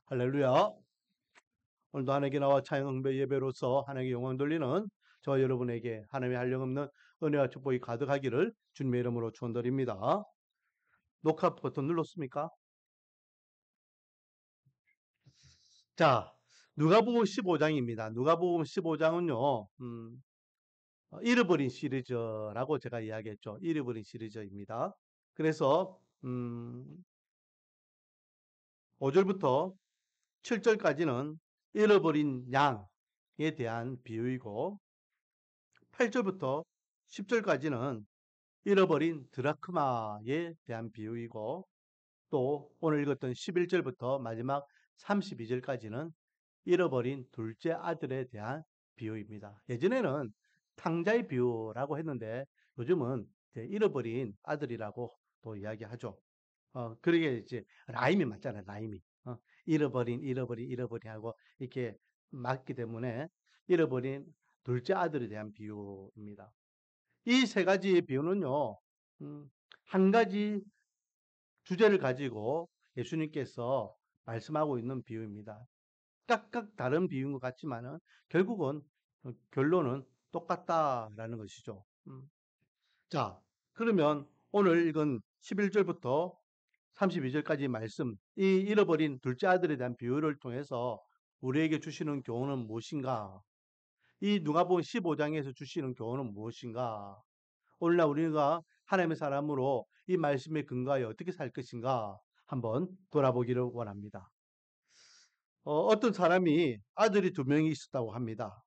할렐루야. 오늘도 하나님께 나와 찬양흥배 예배로서 하나님께 영광 돌리는 저와 여러분에게 하나님의 한량없는 은혜와 축복이 가득하기를 주님의 이름으로 축원드립니다. 녹화 버튼 눌렀습니까? 자, 누가복음 15장입니다. 누가복음 15장은요, 잃어버린 시리즈라고 제가 이야기했죠. 잃어버린 시리즈입니다. 그래서 5절부터 7절까지는 잃어버린 양에 대한 비유이고 8절부터 10절까지는 잃어버린 드라크마에 대한 비유이고 또 오늘 읽었던 11절부터 마지막 32절까지는 잃어버린 둘째 아들에 대한 비유입니다. 예전에는 탕자의 비유라고 했는데 요즘은 이제 잃어버린 아들이라고 또 이야기하죠. 그러게 이제 라임이 맞잖아요. 라임이. 잃어버린 하고 이렇게 맞기 때문에 잃어버린 둘째 아들에 대한 비유입니다. 이 세 가지의 비유는요, 한 가지 주제를 가지고 예수님께서 말씀하고 있는 비유입니다. 각각 다른 비유인 것 같지만은 결국은 결론은 똑같다라는 것이죠. 자, 그러면 오늘 읽은 11절부터 32절까지 말씀, 이 잃어버린 둘째 아들에 대한 비유를 통해서 우리에게 주시는 교훈은 무엇인가? 이 누가복음 15장에서 주시는 교훈은 무엇인가? 오늘날 우리가 하나님의 사람으로 이 말씀에 근거하여 어떻게 살 것인가 한번 돌아보기를 원합니다. 어떤 사람이 아들이 두 명이 있었다고 합니다.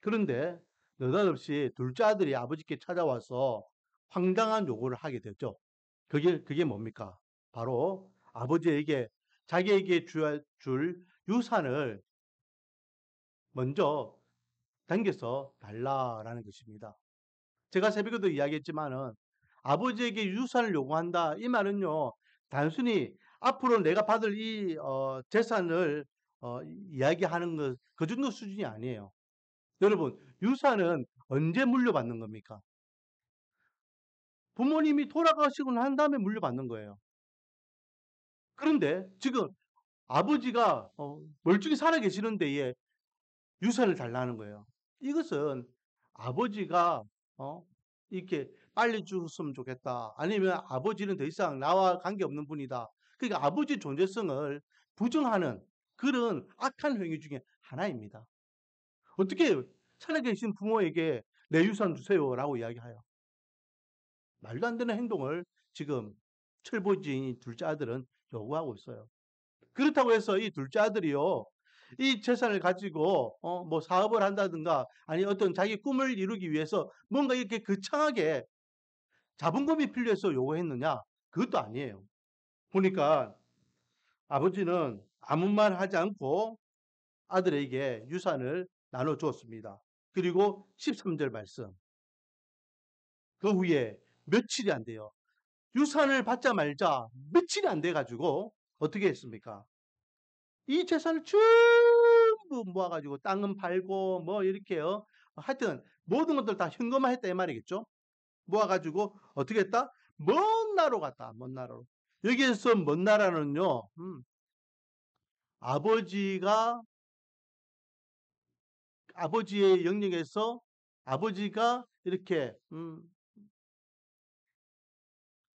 그런데 느닷없이 둘째 아들이 아버지께 찾아와서 황당한 요구를 하게 되죠. 그게 뭡니까? 바로 아버지에게 자기에게 줄 유산을 먼저 당겨서 달라라는 것입니다. 제가 새벽에도 이야기했지만은 아버지에게 유산을 요구한다. 이 말은요, 단순히 앞으로 내가 받을 이 재산을 이야기하는 것, 그 정도 수준이 아니에요. 여러분, 유산은 언제 물려받는 겁니까? 부모님이 돌아가시고 난 다음에 물려받는 거예요. 그런데 지금 아버지가 멀쩡히 살아계시는 데에 유산을 달라는 거예요. 이것은 아버지가 어, 이렇게 빨리 죽었으면 좋겠다. 아니면 아버지는 더 이상 나와 관계없는 분이다. 그러니까 아버지 존재성을 부정하는 그런 악한 행위 중에 하나입니다. 어떻게 살아계신 부모에게 내 유산 주세요라고 이야기해요. 말도 안 되는 행동을 지금 철부지인 둘째 아들은 요구하고 있어요. 그렇다고 해서 이 둘째 아들이요, 이 재산을 가지고 뭐 사업을 한다든가 아니 어떤 자기 꿈을 이루기 위해서 뭔가 이렇게 거창하게 자본금이 필요해서 요구했느냐? 그것도 아니에요. 보니까 아버지는 아무 말 하지 않고 아들에게 유산을 나눠 주었습니다. 그리고 13절 말씀. 그 후에 며칠이 안 돼요. 유산을 받자말자 며칠이 안 돼 가지고 어떻게 했습니까? 이 재산을 전부 모아가지고 땅은 팔고 뭐 이렇게요. 하여튼 모든 것들 다 현금화했다 이 말이겠죠. 모아가지고 어떻게 했다? 먼 나라로 갔다. 먼 나라로. 여기에서 먼 나라는요. 아버지가 아버지의 영역에서 아버지가 이렇게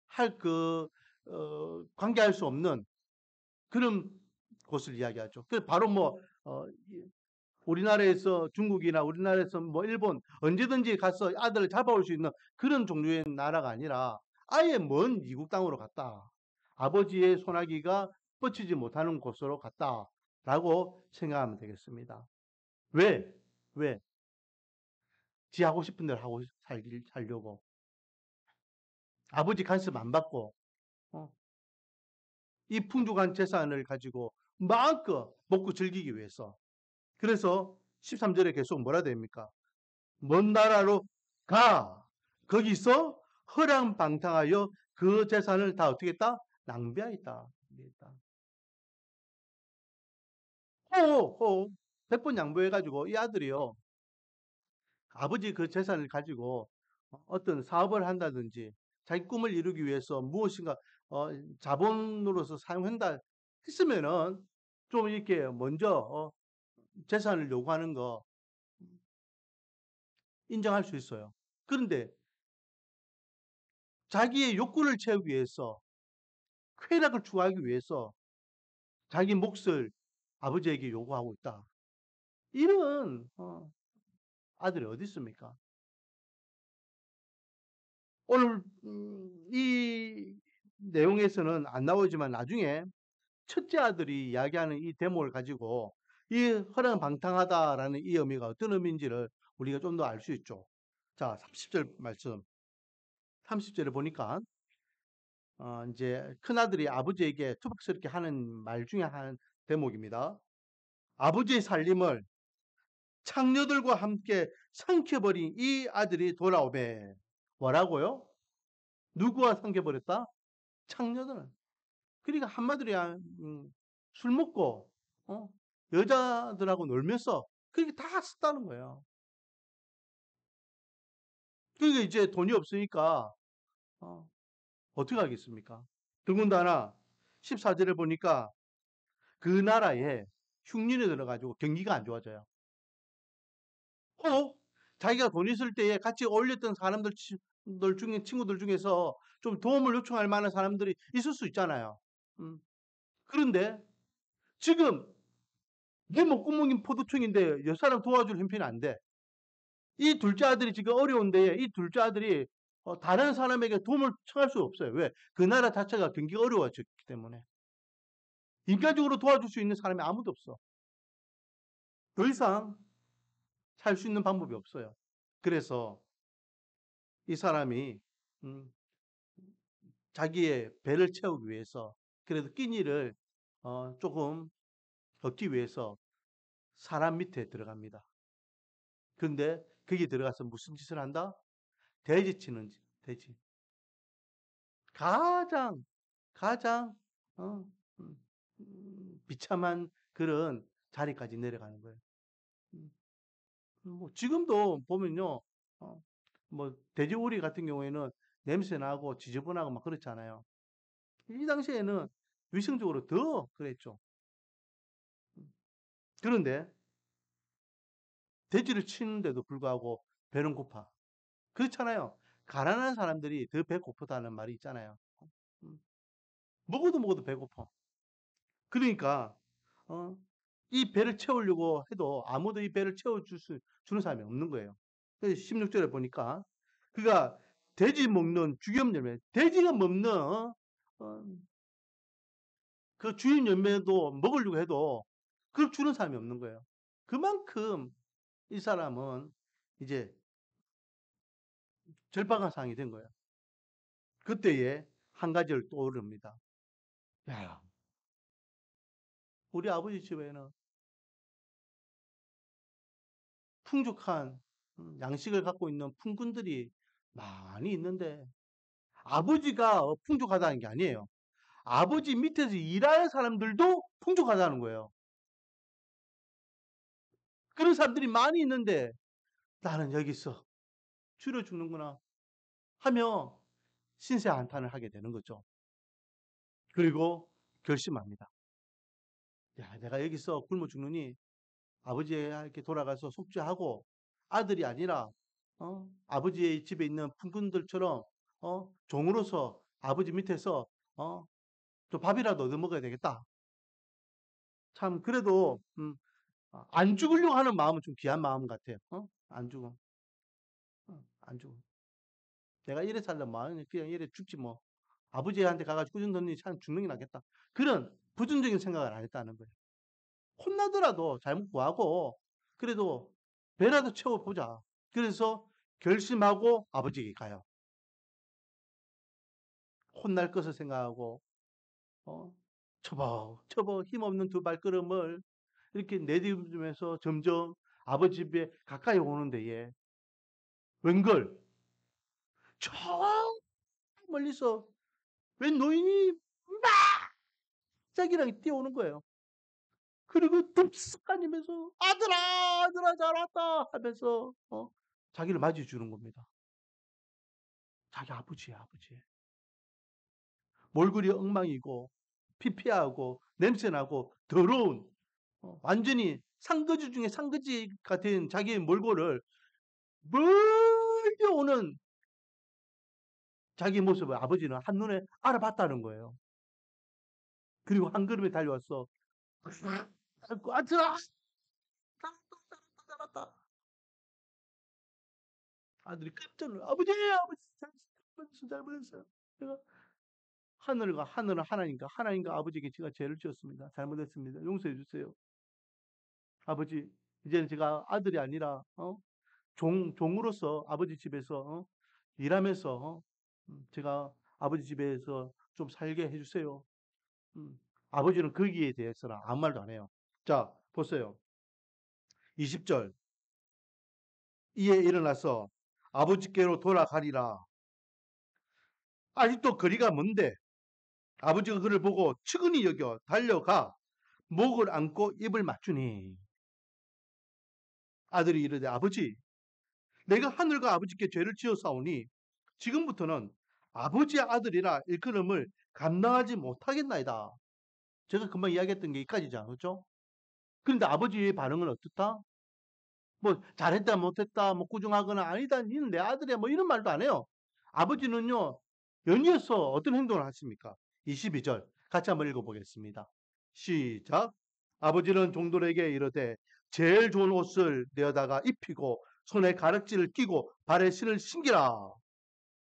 할 관계할 수 없는 그런 곳을 이야기하죠. 그 바로 뭐 우리나라에서 중국이나 우리나라에서 뭐 일본 언제든지 가서 아들을 잡아올 수 있는 그런 종류의 나라가 아니라 아예 먼 이국 땅으로 갔다. 아버지의 소나기가 뻗치지 못하는 곳으로 갔다라고 생각하면 되겠습니다. 왜? 왜? 지 하고 싶은 대로 하고 살려고. 아버지 간섭 안 받고 어, 이 풍족한 재산을 가지고 마음껏 먹고 즐기기 위해서. 그래서 13절에 계속 뭐라 됩니까? 먼 나라로 가. 거기서 허랑방탕하여 그 재산을 다 어떻게 했다? 낭비하였다. 호호 100번 양보해가지고 이 아들이요. 아버지 그 재산을 가지고 어떤 사업을 한다든지 자기 꿈을 이루기 위해서 무엇인가 자본으로서 사용한다 했으면은 좀 이렇게 먼저 재산을 요구하는 거 인정할 수 있어요. 그런데 자기의 욕구를 채우기 위해서, 쾌락을 추구하기 위해서 자기 몫을 아버지에게 요구하고 있다. 이런 아들이 어디 있습니까? 오늘 이 내용에서는 안 나오지만 나중에 첫째 아들이 이야기하는 이 대목을 가지고 이 허랑방탕하다라는 이 의미가 어떤 의미인지를 우리가 좀 더 알 수 있죠. 자, 30절 말씀. 30절에 보니까 이제 큰아들이 아버지에게 투박스럽게 하는 말 중에 한 대목입니다. 아버지의 살림을 창녀들과 함께 삼켜버린 이 아들이 돌아오매. 뭐라고요? 누구와 삼켜버렸다? 창녀들은. 그러니까 한마디로 술 먹고 어? 여자들하고 놀면서 그렇게 다 썼다는 거예요. 그러니까 이제 돈이 없으니까 어떻게 하겠습니까? 더군다나 14절에 보니까 그 나라에 흉년이 들어가지고 경기가 안 좋아져요. 자기가 돈 있을 때에 같이 어울렸던 사람들 중에 친구들 중에서 좀 도움을 요청할 만한 사람들이 있을 수 있잖아요. 그런데 지금 내 목구멍인 포도청인데 여 사람 도와줄 형편이 안 돼. 이 둘째 아들이 지금 어려운데 이 둘째 아들이 다른 사람에게 도움을 청할 수 없어요. 왜? 그 나라 자체가 경기가 어려워졌기 때문에. 인간적으로 도와줄 수 있는 사람이 아무도 없어. 더 이상 살 수 있는 방법이 없어요. 그래서 이 사람이 음, 자기의 배를 채우기 위해서 그래도 끼니를 조금 얻기 위해서 사람 밑에 들어갑니다. 근데 거기 들어가서 무슨 짓을 한다? 돼지 치는 짓, 돼지. 가장 가장 어, 비참한 그런 자리까지 내려가는 거예요. 음, 뭐 지금도 보면요, 뭐 돼지우리 같은 경우에는 냄새 나고 지저분하고 막 그렇잖아요. 이 당시에는 위생적으로 더 그랬죠. 그런데 돼지를 치는데도 불구하고 배는 고파. 그렇잖아요. 가난한 사람들이 더 배 고프다는 말이 있잖아요. 음, 먹어도 먹어도 배고파. 그러니까 어, 이 배를 채우려고 해도 아무도 이 배를 주는 사람이 없는 거예요. 그래서 16절에 보니까 그가 돼지 먹는 주염 열매, 돼지가 먹는 어, 그 주염 열매도 먹으려고 해도 그걸 주는 사람이 없는 거예요. 그만큼 이 사람은 이제 절박한 상황이 된 거예요. 그때에 한 가지를 떠오릅니다. 야, 우리 아버지 집에는 풍족한 양식을 갖고 있는 품꾼들이 많이 있는데 아버지가 풍족하다는 게 아니에요. 아버지 밑에서 일하는 사람들도 풍족하다는 거예요. 그런 사람들이 많이 있는데 나는 여기서 줄여 죽는구나 하며 신세 한탄을 하게 되는 거죠. 그리고 결심합니다. 야, 내가 여기서 굶어 죽느니 아버지에게 돌아가서 속죄하고 아들이 아니라 아버지의 집에 있는 품꾼들처럼 종으로서 아버지 밑에서 또 밥이라도 얻어 먹어야 되겠다. 참 그래도 안 죽으려고 하는 마음은 좀 귀한 마음 같아요. 안 죽어. 안 죽어. 내가 이래 살려면 그냥 이래 죽지 뭐. 아버지한테 가가지고 꾸준 던니 참 죽는 게 낫겠다. 그런 부정적인 생각을 안 했다는 거예요. 혼나더라도 잘못 구하고 그래도 배라도 채워보자. 그래서 결심하고 아버지에게 가요. 혼날 것을 생각하고 처벅처벅 힘없는 두 발걸음을 이렇게 내디디면서 점점 아버지 집에 가까이 오는 데에 웬걸 저 멀리서 웬 노인이 막 자기랑 뛰어오는 거예요. 그리고 덥석하면서 아들아 아들아 잘 왔다 하면서 자기를 맞이해 주는 겁니다. 자기 아버지야 아버지. 몰골이 엉망이고 피폐하고 냄새나고 더러운 완전히 상거지 중에 상거지 같은 자기의 몰골을 멀리 오는 자기 모습을 아버지는 한눈에 알아봤다는 거예요. 그리고 한 걸음에 달려와서 아들아, 살았다. 아들이 깜짝 놀라 아버지 잘못했어요. 제가 하늘은 하나님과 아버지에게 제가 죄를 지었습니다. 잘못했습니다. 용서해 주세요. 아버지, 이제는 제가 아들이 아니라 종으로서 아버지 집에서 일하면서 제가 아버지 집에서 좀 살게 해주세요. 아버지는 거기에 대해서는 아무 말도 안 해요. 자, 보세요. 20절. 이에 일어나서 아버지께로 돌아가리라. 아직도 거리가 먼데 아버지가 그를 보고 측은히 여겨 달려가 목을 안고 입을 맞추니 아들이 이르되 아버지 내가 하늘과 아버지께 죄를 지어사오니 지금부터는 아버지의 아들이라 일컬음을 감당하지 못하겠나이다. 제가 금방 이야기했던 게 이까지잖아. 그렇죠? 그런데 아버지의 반응은 어떻다? 뭐 잘했다 못했다 뭐 꾸중하거나 아니다 니는 내 아들이야 뭐 이런 말도 안 해요. 아버지는요 연이어서 어떤 행동을 하십니까? 22절 같이 한번 읽어보겠습니다. 시작. 아버지는 종들에게 이르되 제일 좋은 옷을 내어다가 입히고 손에 가락지를 끼고 발에 신을 신기라.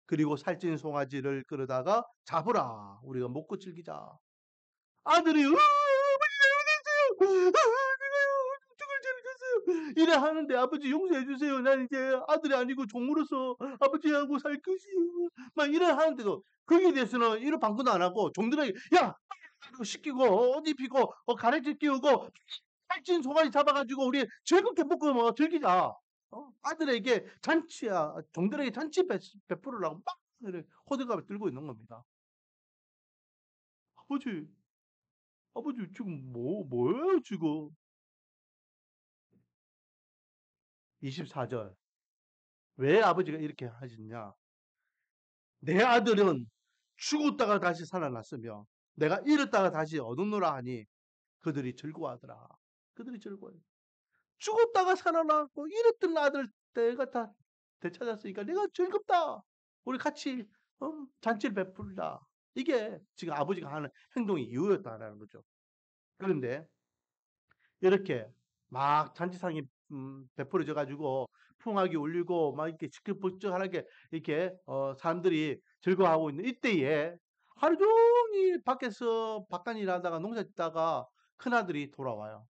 그리고 살찐 송아지를 끌어다가 잡으라. 우리가 먹고 즐기자. 아들이 아버지 죽을 죄를 졌어요. 이래 하는데 아버지 용서해 주세요. 난 이제 아들이 아니고 종으로서 아버지하고 살 것이요. 막 이래 하는데도 거기에 대해서는 이런 방구도 안 하고 종들에게 야 시키고 옷 입히고 가래지 끼우고 살찐 송아지 잡아가지고 우리 즐겁게 먹고 뭐 즐기자. 아들에게 잔치야 종들에게 잔치 베풀으라고 막 호들갑을 들고 있는 겁니다. 아버지 지금 뭐예요 지금? 24절. 왜 아버지가 이렇게 하셨냐? 내 아들은 죽었다가 다시 살아났으며 내가 잃었다가 다시 얻었노라 하니 그들이 즐거워하더라. 그들이 즐거워요. 죽었다가 살아났고 잃었던 아들 내가 다 되찾았으니까 내가 즐겁다. 우리 같이 잔치를 베풀자. 이게 지금 아버지가 하는 행동의 이유였다라는 거죠. 그런데 이렇게 막 잔치상이 베풀어져 가지고 풍악이 울리고 막 이렇게 시끌벅적하게 이렇게 사람들이 즐거워하고 있는 이때에 하루 종일 밖에서 밭간일 하다가 농사 짓다가 큰아들이 돌아와요.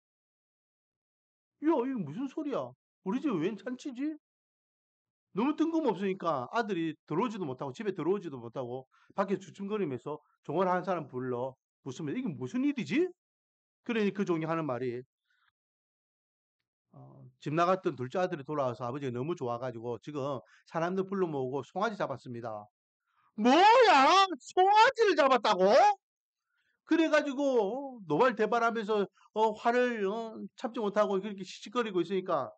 야, 이거 무슨 소리야? 우리 집에 웬 잔치지? 너무 뜬금없으니까 아들이 들어오지도 못하고 집에 들어오지도 못하고 밖에 주춤거리면서 종을 한 사람 불러 웃으면 이게 무슨 일이지? 그러니 그 종이 하는 말이 집 나갔던 둘째 아들이 돌아와서 아버지가 너무 좋아가지고 지금 사람들 불러 모으고 송아지 잡았습니다. 뭐야? 송아지를 잡았다고? 그래가지고 노발대발하면서 화를 참지 못하고 그렇게 시시거리고 있으니까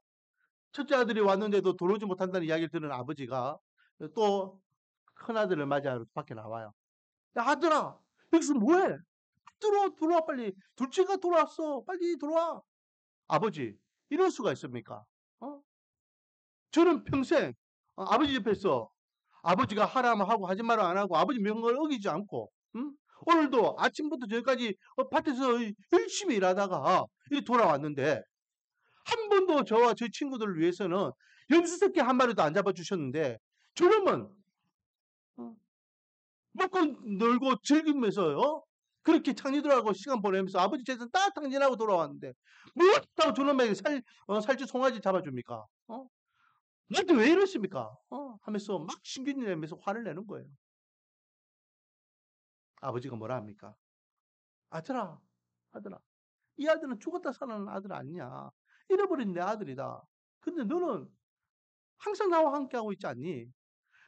첫째 아들이 왔는데도 들어오지 못한다는 이야기를 들은 아버지가 또 큰아들을 맞이하러 밖에 나와요. 야 아들아 여기서 뭐해? 들어와 빨리. 둘째가 돌아왔어. 빨리 들어와. 아버지 이럴 수가 있습니까? 어? 저는 평생 아버지 옆에서 아버지가 하라면 하고 하지 마라 안 하고 아버지 명령을 어기지 않고 오늘도 아침부터 저기까지 밭에서 열심히 일하다가 이렇게 돌아왔는데 한 번도 저와 저희 친구들을 위해서는 염소새끼 한 마리도 안 잡아주셨는데 저놈은 어, 먹고 놀고 즐기면서요 그렇게 창리들하고 시간 보내면서 아버지 재산 딱 탕진하고 돌아왔는데 무엇하고 저놈에게 살찌 송아지 잡아줍니까? 나한테 왜 이러십니까? 하면서 막 신경질 내면서 화를 내는 거예요. 아버지가 뭐라 합니까? 아들아, 아들아, 이 아들은 죽었다 살아난 아들 아니냐? 잃어버린 내 아들이다. 근데 너는 항상 나와 함께 하고 있지 않니?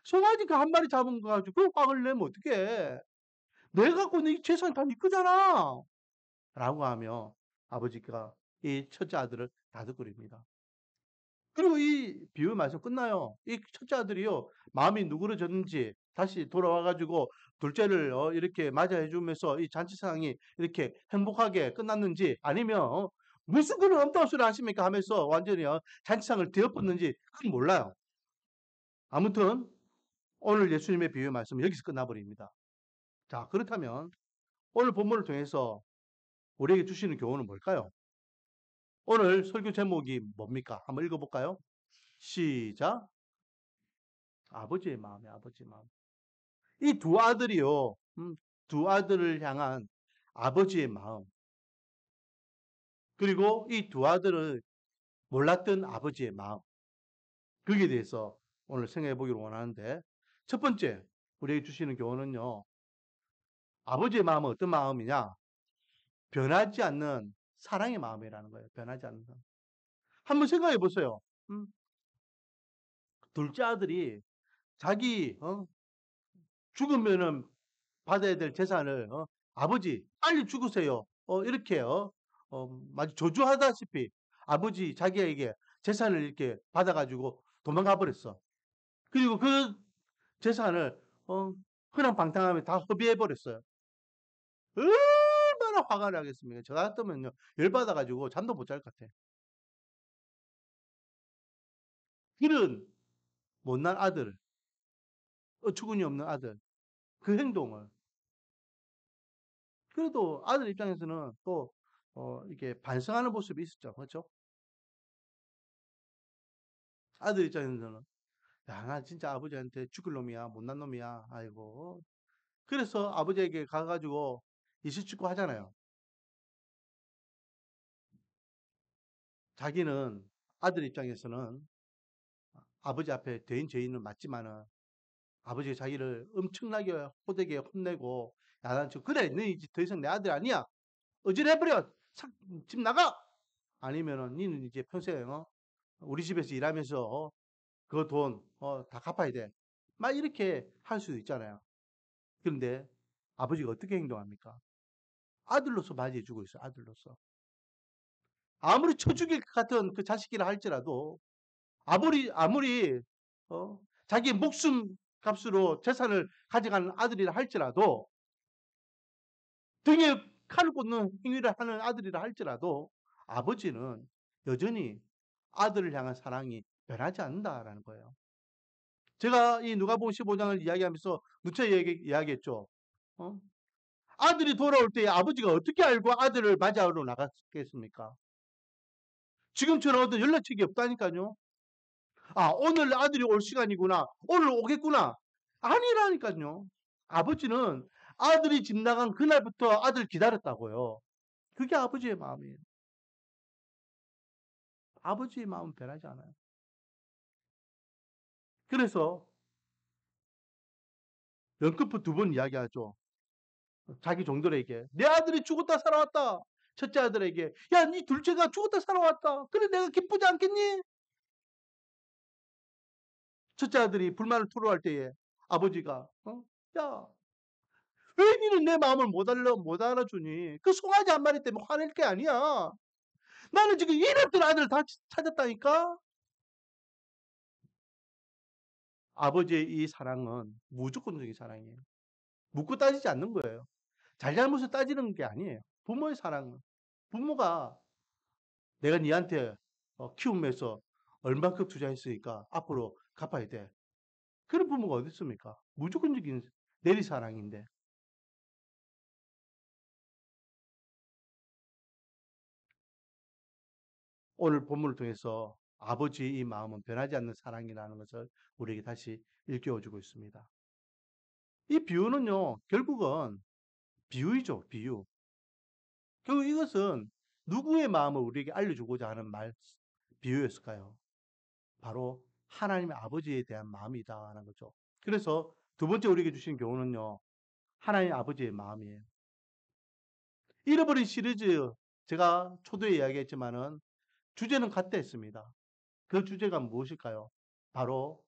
송아지 그 한 마리 잡은 거 가지고 그 화를 내면 어떡해? 내가 갖고 있는 이 재산이 다네 거잖아. 라고 하며 아버지가 이 첫째 아들을 다독거립니다. 그리고 이 비유 말씀 끝나요. 이 첫째 아들이요. 마음이 누그러졌는지 다시 돌아와가지고 둘째를 이렇게 맞이해 주면서 이 잔치 상황이 이렇게 행복하게 끝났는지 아니면 무슨 그런 엉뚱한 소리 하십니까 하면서 완전히 잔치상을 뒤엎었는지 그건 몰라요. 아무튼 오늘 예수님의 비유 말씀은 여기서 끝나버립니다. 자, 그렇다면 오늘 본문을 통해서 우리에게 주시는 교훈은 뭘까요? 오늘 설교 제목이 뭡니까? 한번 읽어볼까요? 시작. 아버지의 마음이에요. 아버지의 마음. 이 두 아들이요. 두 아들을 향한 아버지의 마음. 그리고 이 두 아들을 몰랐던 아버지의 마음. 거기에 대해서 오늘 생각해 보기를 원하는데 첫 번째 우리에게 주시는 교훈은요. 아버지의 마음은 어떤 마음이냐? 변하지 않는 사랑의 마음이라는 거예요. 변하지 않는 사랑. 한번 생각해 보세요. 둘째 아들이 자기 죽으면은 받아야 될 재산을 아버지 빨리 죽으세요. 이렇게 마치 저주하다시피 아버지 자기에게 재산을 이렇게 받아가지고 도망가 버렸어. 그리고 그 재산을 흔한 방탕하면 다 허비해 버렸어요. 얼마나 화가 나겠습니까? 저 같으면요 열받아가지고 잠도 못 잘 것 같아. 그런 못난 아들, 어처구니 없는 아들, 그 행동을 그래도 아들 입장에서는 또 이렇게 반성하는 모습이 있었죠. 그렇죠? 아들 입장에서는 야, 나 진짜 아버지한테 죽을 놈이야, 못난 놈이야. 아이고. 그래서 아버지에게 가가지고 이실직고 하잖아요. 자기는 아들 입장에서는 아버지 앞에 대인 죄인은 맞지만은 아버지가 자기를 엄청나게 호되게 혼내고 야, 난 지금 그래, 너 이제 더 이상 내 아들 아니야. 어질해버려. 집 나가. 아니면은 니는 이제 평생 우리 집에서 일하면서 그 돈 다 갚아야 돼. 막 이렇게 할 수도 있잖아요. 그런데 아버지가 어떻게 행동합니까? 아들로서 맞이해주고 있어요. 아들로서. 아무리 쳐 죽일 것 같은 그 자식이라 할지라도 아무리 자기 목숨 값으로 재산을 가져가는 아들이라 할지라도 등에 칼을 꽂는 행위를 하는 아들이라 할지라도 아버지는 여전히 아들을 향한 사랑이 변하지 않는다라는 거예요. 제가 이 누가복음 15장을 이야기하면서 누차 이야기했죠. 어? 아들이 돌아올 때 아버지가 어떻게 알고 아들을 맞이하러 나갔겠습니까? 지금처럼 어떤 연락책이 없다니까요. 아, 오늘 아들이 올 시간이구나. 오늘 오겠구나. 아니라니까요. 아버지는 아들이 집 나간 그날부터 아들 기다렸다고요. 그게 아버지의 마음이에요. 아버지의 마음은 변하지 않아요. 그래서 연끝부 두 번 이야기하죠. 자기 종들에게 내 아들이 죽었다 살아왔다. 첫째 아들에게 야, 네 둘째가 죽었다 살아왔다. 그래 내가 기쁘지 않겠니? 첫째 아들이 불만을 토로할 때에 아버지가 야, 왜 니는 내 마음을 못 알아주니? 그 송아지 한 마리 때문에 화낼 게 아니야. 나는 지금 잃었던 아들을 다 찾았다니까? 아버지의 이 사랑은 무조건적인 사랑이에요. 묻고 따지지 않는 거예요. 잘잘못을 따지는 게 아니에요. 부모의 사랑은. 부모가 내가 니한테 키우면서 얼만큼 투자했으니까 앞으로 갚아야 돼. 그런 부모가 어디 있습니까? 무조건적인 내리사랑인데. 오늘 본문을 통해서 아버지의 이 마음은 변하지 않는 사랑이라는 것을 우리에게 다시 일깨워주고 있습니다. 이 비유는요, 결국은 비유이죠, 비유. 결국 이것은 누구의 마음을 우리에게 알려주고자 하는 비유였을까요? 바로 하나님의 아버지에 대한 마음이다라는 거죠. 그래서 두 번째 우리에게 주신 교훈은요, 하나님 아버지의 마음이에요. 잃어버린 시리즈, 제가 초두에 이야기했지만은 주제는 같다 했습니다. 그 주제가 무엇일까요? 바로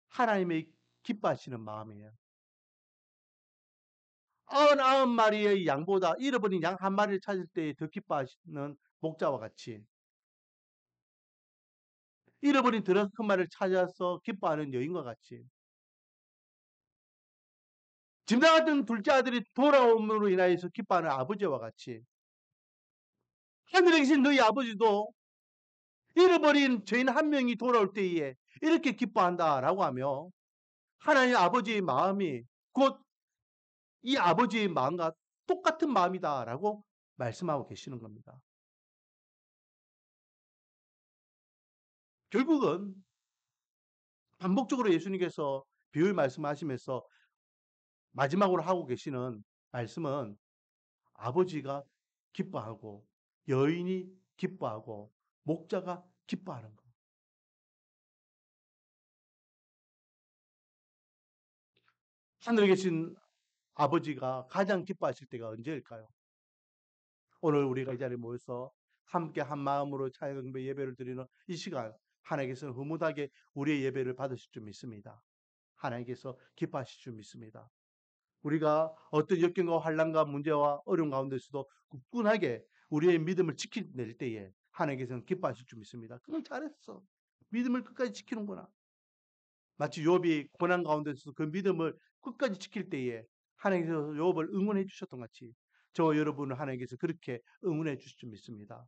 하나님의 기뻐하시는 마음이에요. 99마리의 양보다 잃어버린 양 한 마리를 찾을 때 더 기뻐하시는 목자와 같이 잃어버린 드럼 큰 마리를 찾아서 기뻐하는 여인과 같이 집 나갔던 둘째 아들이 돌아옴으로 인하여서 기뻐하는 아버지와 같이 하늘에 계신 너희 아버지도 잃어버린 죄인 한 명이 돌아올 때에 이렇게 기뻐한다라고 하며 하나님 아버지의 마음이 곧 이 아버지의 마음과 똑같은 마음이다라고 말씀하고 계시는 겁니다. 결국은 반복적으로 예수님께서 비유 말씀하시면서 마지막으로 하고 계시는 말씀은 아버지가 기뻐하고 여인이 기뻐하고 목자가 기뻐하는 것. 하늘에 계신 아버지가 가장 기뻐하실 때가 언제일까요? 오늘 우리가 이 자리에 모여서 함께 한 마음으로 찬양배 예배를 드리는 이 시간 하나님께서는 흐뭇하게 우리의 예배를 받으실 줄 믿습니다. 하나님께서 기뻐하실 줄 믿습니다. 우리가 어떤 역경과 환난과 문제와 어려움 가운데서도 굳건하게 우리의 믿음을 지켜낼 때에 하나님께서는 기뻐하실 줄 믿습니다. 그건 잘했어. 믿음을 끝까지 지키는구나. 마치 욥이 고난 가운데서 그 믿음을 끝까지 지킬 때에 하나님께서 욥을 응원해 주셨던 같이 저와 여러분을 하나님께서 그렇게 응원해 주실 줄 믿습니다.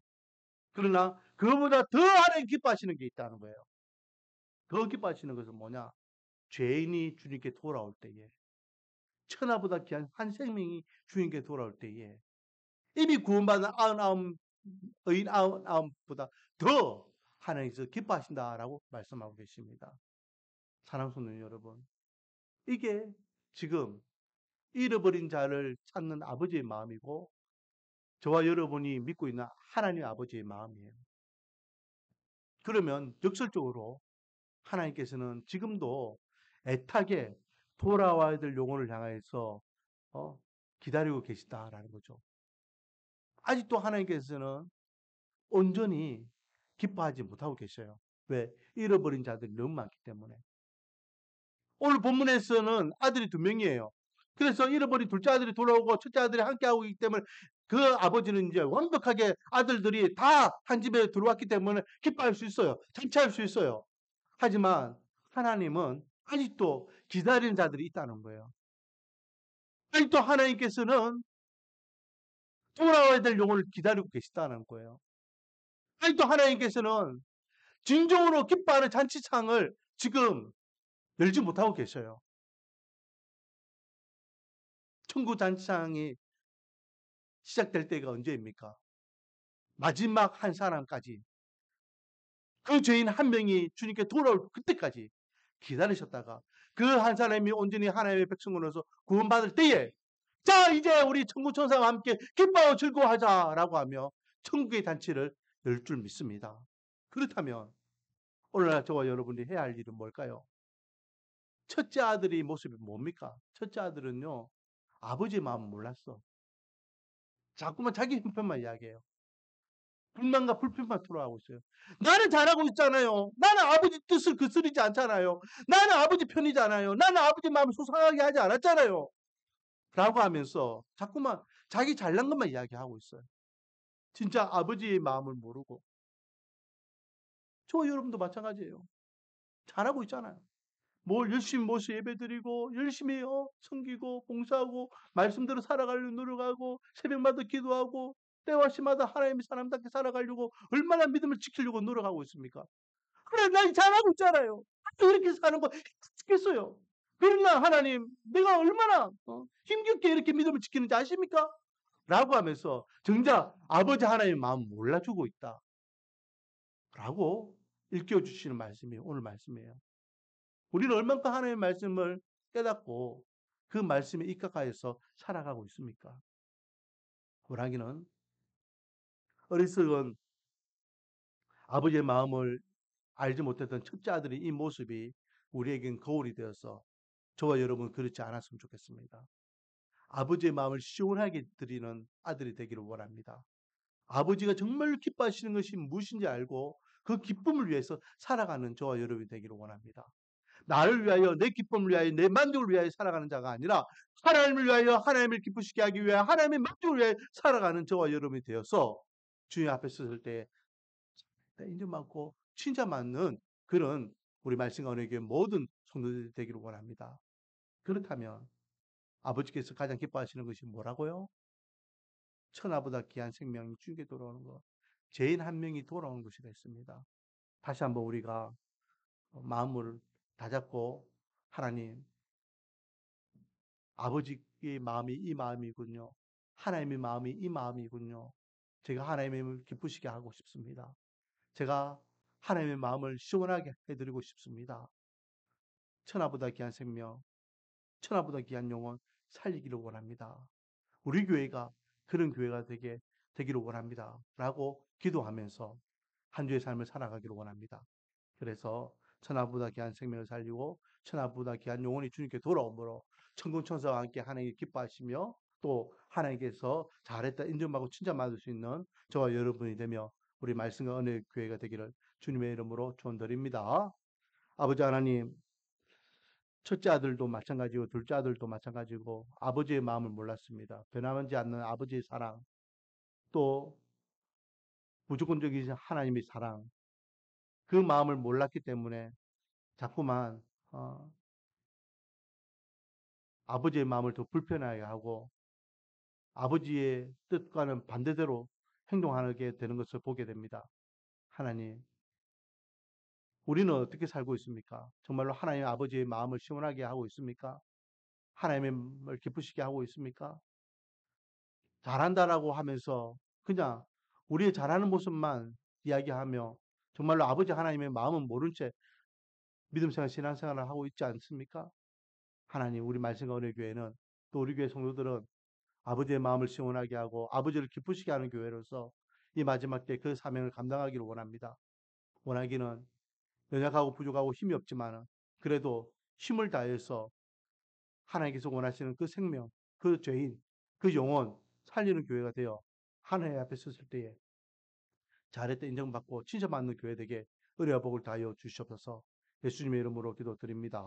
그러나 그보다 더 하나님 기뻐하시는 게 있다는 거예요. 더 기뻐하시는 것은 뭐냐? 죄인이 주님께 돌아올 때에 천하보다 귀한 한 생명이 주님께 돌아올 때에 이미 구원받은 99 의인 99보다 더 하나님께서 기뻐하신다라고 말씀하고 계십니다. 사랑하는 성도 여러분, 이게 지금 잃어버린 자를 찾는 아버지의 마음이고 저와 여러분이 믿고 있는 하나님 아버지의 마음이에요. 그러면 역설적으로 하나님께서는 지금도 애타게 돌아와야 될 영혼을 향해서 기다리고 계시다라는 거죠. 아직도 하나님께서는 온전히 기뻐하지 못하고 계셔요. 왜? 잃어버린 자들이 너무 많기 때문에. 오늘 본문에서는 아들이 2명이에요. 그래서 잃어버린 둘째 아들이 돌아오고 첫째 아들이 함께하고 있기 때문에 그 아버지는 이제 완벽하게 아들들이 다 한 집에 들어왔기 때문에 기뻐할 수 있어요. 잔치할 수 있어요. 하지만 하나님은 아직도 기다리는 자들이 있다는 거예요. 아직도 하나님께서는 돌아와야 될 영혼을 기다리고 계시다는 거예요. 아직도 하나님께서는 진정으로 기뻐하는 잔치상을 지금 열지 못하고 계셔요. 천국 잔치상이 시작될 때가 언제입니까? 마지막 한 사람까지 그 죄인 한 명이 주님께 돌아올 그때까지 기다리셨다가 그 한 사람이 온전히 하나님의 백성으로서 구원받을 때에 자 이제 우리 천국 천사와 함께 기뻐하고 즐거워하자라고 하며 천국의 잔치를 열 줄 믿습니다. 그렇다면 오늘날 저와 여러분이 해야 할 일은 뭘까요? 첫째 아들의 모습이 뭡니까? 첫째 아들은요 아버지의 마음을 몰랐어. 자꾸만 자기 형편만 이야기해요. 불만과 불평만 토로하고 있어요. 나는 잘하고 있잖아요. 나는 아버지 뜻을 거스르지 않잖아요. 나는 아버지 편이잖아요. 나는 아버지 마음을 소상하게 하지 않았잖아요. 라고 하면서 자꾸만 자기 잘난 것만 이야기하고 있어요. 진짜 아버지의 마음을 모르고. 저와 여러분도 마찬가지예요. 잘하고 있잖아요. 뭘 열심히 모셔 예배드리고 열심히 섬기고 봉사하고 말씀대로 살아가려고 노력하고 새벽마다 기도하고 때와 시마다 하나님의 사람답게 살아가려고 얼마나 믿음을 지키려고 노력하고 있습니까? 그래 나 잘하고 있잖아요. 이렇게 사는 거 죽겠어요. 그러나 하나님 내가 얼마나 힘겹게 이렇게 믿음을 지키는지 아십니까? 라고 하면서 정작 아버지 하나님의 마음 몰라주고 있다. 라고 일깨워주시는 말씀이 오늘 말씀이에요. 우리는 얼만큼 하나님의 말씀을 깨닫고 그 말씀에 입각하여서 살아가고 있습니까? 호랑이는 어리석은 아버지의 마음을 알지 못했던 첫째 아들의 이 모습이 우리에겐 거울이 되어서 저와 여러분 그렇지 않았으면 좋겠습니다. 아버지의 마음을 시원하게 드리는 아들이 되기를 원합니다. 아버지가 정말 기뻐하시는 것이 무엇인지 알고 그 기쁨을 위해서 살아가는 저와 여러분이 되기를 원합니다. 나를 위하여 내 기쁨을 위하여 내 만족을 위하여 살아가는 자가 아니라 하나님을 위하여 하나님을 기쁘시게 하기 위하여 하나님의 만족을 위하여 살아가는 저와 여러분이 되어서 주님 앞에 섰을 때 인정 많고 칭찬 받는 그런 우리 말씀과 은혜교회 모든 성도들이 되기를 원합니다. 그렇다면 아버지께서 가장 기뻐하시는 것이 뭐라고요? 천하보다 귀한 생명이 주님께 돌아오는 것. 죄인 한 명이 돌아오는 것이 됐습니다. 다시 한번 우리가 마음을 다잡고 하나님, 아버지의 마음이 이 마음이군요. 하나님의 마음이 이 마음이군요. 제가 하나님을 기쁘시게 하고 싶습니다. 제가 하나님의 마음을 시원하게 해드리고 싶습니다. 천하보다 귀한 생명, 천하보다 귀한 영혼 살리기를 원합니다. 우리 교회가 그런 교회가 되기를 원합니다. 라고 기도하면서 한 주의 삶을 살아가기를 원합니다. 그래서 천하보다 귀한 생명을 살리고 천하보다 귀한 영혼이 주님께 돌아오므로 천군천사와 함께 하나님께 기뻐하시며 또 하나님께서 잘했다 인정받고 칭찬받을 수 있는 저와 여러분이 되며 우리 말씀과 은혜의 교회가 되기를 주님의 이름으로 축원드립니다. 아버지 하나님, 첫째 아들도 마찬가지고 둘째 아들도 마찬가지고 아버지의 마음을 몰랐습니다. 변함하지 않는 아버지의 사랑, 또 무조건적인 하나님의 사랑, 그 마음을 몰랐기 때문에 자꾸만 아버지의 마음을 더 불편하게 하고 아버지의 뜻과는 반대대로 행동하게 되는 것을 보게 됩니다. 하나님, 우리는 어떻게 살고 있습니까? 정말로 하나님 아버지의 마음을 시원하게 하고 있습니까? 하나님을 기쁘시게 하고 있습니까? 잘한다라고 하면서 그냥 우리의 잘하는 모습만 이야기하며 정말로 아버지 하나님의 마음은 모른 채 믿음생활, 신앙생활을 하고 있지 않습니까? 하나님, 우리 말씀과 은혜 교회는 또 우리 교회 성도들은 아버지의 마음을 시원하게 하고 아버지를 기쁘시게 하는 교회로서 이 마지막 때 그 사명을 감당하기를 원합니다. 원하기는 연약하고 부족하고 힘이 없지만은 그래도 힘을 다해서 하나님께서 원하시는 그 생명, 그 죄인, 그 영혼 살리는 교회가 되어 하나님 앞에 섰을 때에 잘했다 인정받고 칭찬받는 교회 되게 은혜와 복을 다하여 주시옵소서. 예수님의 이름으로 기도드립니다.